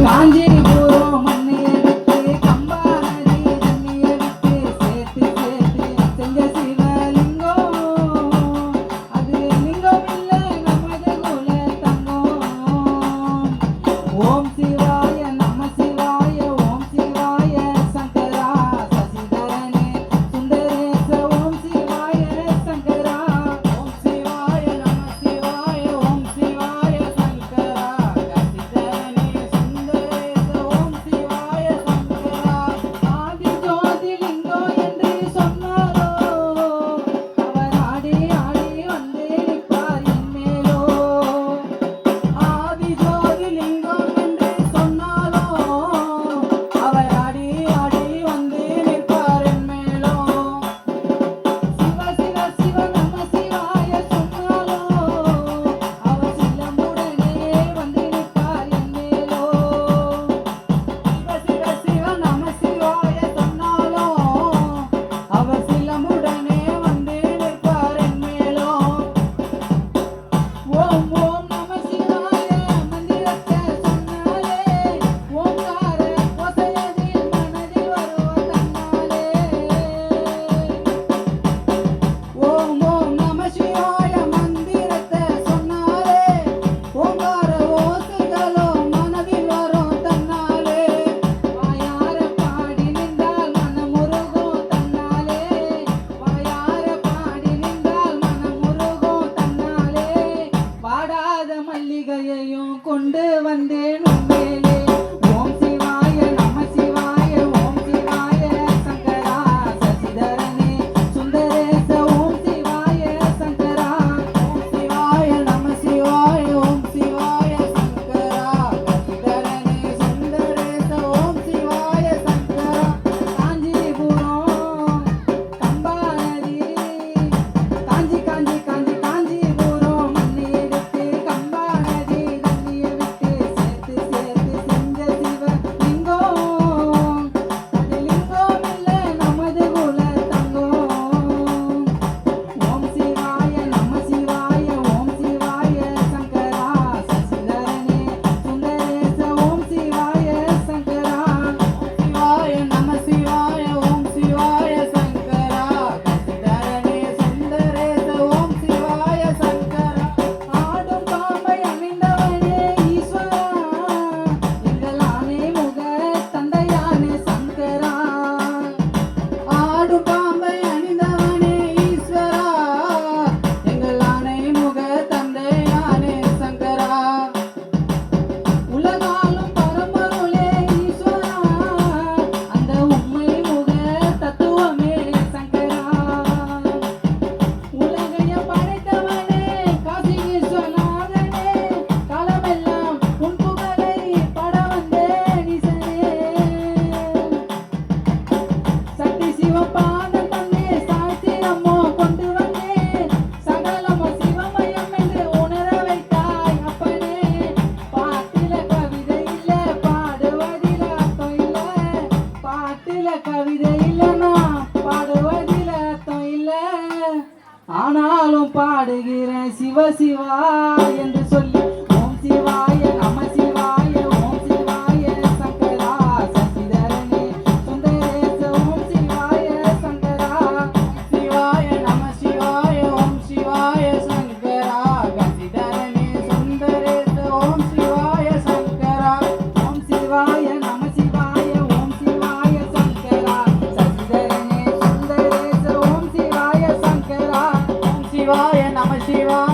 காஞ்சிபுரம் மண்ணியை விட்டு கம்பா நதி தண்ணியை விட்டு சேர்த்து சேர்த்து செஞ்ச சிவலிங்கம் அது லிங்கம் இல்லை நமது குல தங்கம். ஓம் சிவாய நம சிவாய ஓம் சிவாய சங்கரா சசிதரனே சுந்தரேச ஓம் சிவாய சங்கரா. ஓம் சிவாய நம சிவாய ஓம் சிவாய சங்கரா சசிதரனே சுந்தரேச ஓம் சிவாய சங்கரா. ஆதி ஜோதி லிங்கம் என்று சொன்னாரோ அவர் ஆடி ஆடி வந்து நிற்பார் என் மேலோ. ஆதி ஜோதி லிங்கம் என்று சொன்னாலோ அவர் ஆடி ஆடி வந்து நிற்பார் என் மேலோ. சிவ சிவ சிவ நம சிவாய சொன்னாலோ அவர் சிலம்புடனே வந்து நிற்பார் என் மேலோ. சிவ சிவ சிவ நம சிவாய சொன்னாலோ அவர் சிலம்புடனே வந்து நிற்பார் என் மேலோ. ஓம் ஓம் நம சிவாய மந்திரத்தை சொன்னாலே ஓங்கார ஓசையதில் மனதில் வருவ தன்னாலே. ஓம் ஓம் நம சிவாய மந்திரத்தை சொன்னாலே ஓங்கார ஓசைகளோ மனதில் வரும் தன்னாலே. வாயார பாடி நின்றால் மனமுருகும் தன்னாலே. வாயார பாடி நின்றால் மனமுருகும் தன்னாலே. வாடாத மல்லிகையையும் கொண்டு வந்தேன் உண்மையிலே. ஓம் சிவாய நம சிவாய ஓம் சிவாய சங்கரா சசிதரனே சுந்தரேச ஓம் சிவாய சங்கரா. ஓம் சிவாய நம சிவாய ஓம் சிவாய சங்கரா சசிதரனே சுந்தரேச ஓம் சிவாய சங்கரா. காஞ்சிபுரம் கம்பா நதி காஞ்சி காஞ்சி காஞ்சி காஞ்சிபுரம் மண்ணியை விட்டு கம்பா நதி தண்ணியை விட்டு சேர்த்து சேர்த்து செஞ்ச சிவலிங்கம் அது லிங்கம் இல்லை நமது குல தங்கம். ஓம் சிவாய நம சிவாய ஓம் சிவாய சங்கரா சசிதரனே சுந்தரேச ஓம் சிவாய சங்கரா. சிவாய நம சிவாய ஓம் சிவாய சங்கரா சசிதரனே சுந்தரேச ஓம் சிவாய சங்கரா. ஆடும் பாம்பை அணிந்தவனே ஈஸ்வரா எங்கள் ஆணை முக தந்தையானே சங்கரா. ஆடும் பாம்பை அணிந்தவனே ஈஸ்வரா எங்கள் ஆணை முக தந்தையானே சங்கரா. உலகாலும் பரம்பொருளே ஈஸ்வரா அந்த உண்மை முக தத்துவமே சங்கரா. உலகைய படைத்தவனே காசி விஸ்வநாதனே காலமெல்லாம் உன் புகழை பாட வந்தேன் ஈசனே. சக்தி சிவபாதம் தன்னே சாஸ்திரமோ கொண்டு வந்தேன் சகலமோ சிவமயம் என்று உணர வைத்தாய் அப்பனே. பாட்டில கவிதை இல்ல பாடுவதில் அர்த்தம் இல்ல. பாட்டில கவிதை இல்லைனா பாடுவதில் அர்த்தம் இல்ல. ஆனாலும் பாடுகிறேன் சிவ சிவா என்று சொல்லி. ஓம் சிவாய நம சிவாய ஓம் சிவாய சங்கரா சசிதரனே சுந்தரேச ஓம் சிவாய சங்கரா. சிவாய நம சிவாய ஓம் சிவாய சங்கரா சசிதரனே சுந்தரேச ஓம் சிவாய சங்கரா. ஓம் சிவாய நம சிவாய ஓம் சிவாய சங்கரா சசிதரனே சுந்தரேச ஓம் சிவாய சங்கரா. ஓம் சிவாய நம சிவாய